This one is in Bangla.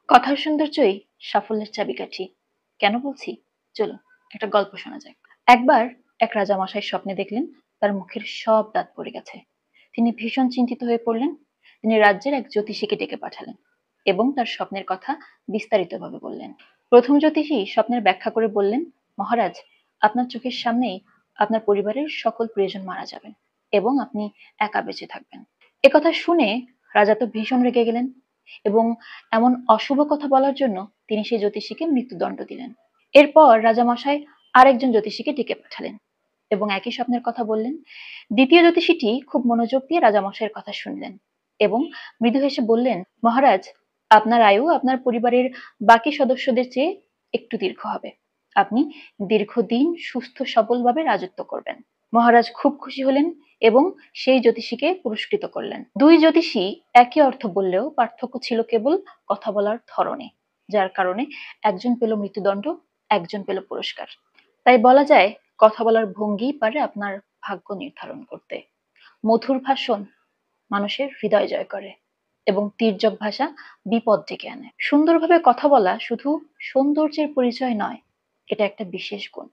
কথার সৌন্দর্যই সাফল্যের চাবিকাঠি। কেন বলছি? চলুন একটা গল্প শোনা যাক। একবার এক রাজামশাই স্বপ্নে দেখলেন তার মুখের সব দাঁত পড়ে গেছে। তিনি ভীষণ চিন্তিত হয়ে পড়লেন। তিনি রাজ্যের এক জ্যোতিষীকে ডেকে পাঠালেন এবং তার স্বপ্নের কথা বিস্তারিতভাবে বললেন। প্রথম জ্যোতিষী স্বপ্নের ব্যাখ্যা করে বললেন, মহারাজ, আপনার চোখের সামনেই আপনার পরিবারের সকল প্রিয়জন মারা যাবেন এবং আপনি একা বেঁচে থাকবেন। একথা শুনে রাজা তো ভীষণ রেগে গেলেন এবং এমন অশুভ কথা বলার জন্য তিনি সেই জ্যোতিষীকে মৃত্যুদণ্ড দিলেন। এরপর রাজামশাই আরেকজন জ্যোতিষীকে ডেকে পাঠালেন এবং একই স্বপ্নের কথা বললেন। দ্বিতীয় জ্যোতিষীটি খুব মনোযোগ দিয়ে রাজামশাইয়ের কথা শুনলেন এবং মৃদু হেসে বললেন, মহারাজ, আপনার আয়ু আপনার পরিবারের বাকি সদস্যদের চেয়ে একটু দীর্ঘ হবে। আপনি দীর্ঘদিন সুস্থ সবলভাবে রাজত্ব করবেন। মহারাজ খুব খুশি হলেন এবং সেই জ্যোতিষীকে পুরস্কৃত করলেন। দুই জ্যোতিষী একই অর্থ বললেও পার্থক্য ছিল কেবল কথা বলার ধরনে, যার কারণে একজন পেল মৃত্যুদণ্ড, একজন পেল পুরস্কার। তাই বলা যায়, কথা বলার ভঙ্গি পারে আপনার ভাগ্য নির্ধারণ করতে। মধুর ভাষণ মানুষের হৃদয় জয় করে এবং তীর্যক ভাষা বিপদ ডেকে আনে। সুন্দরভাবে কথা বলা শুধু সৌন্দর্যের পরিচয় নয়, এটা একটা বিশেষ গুণ।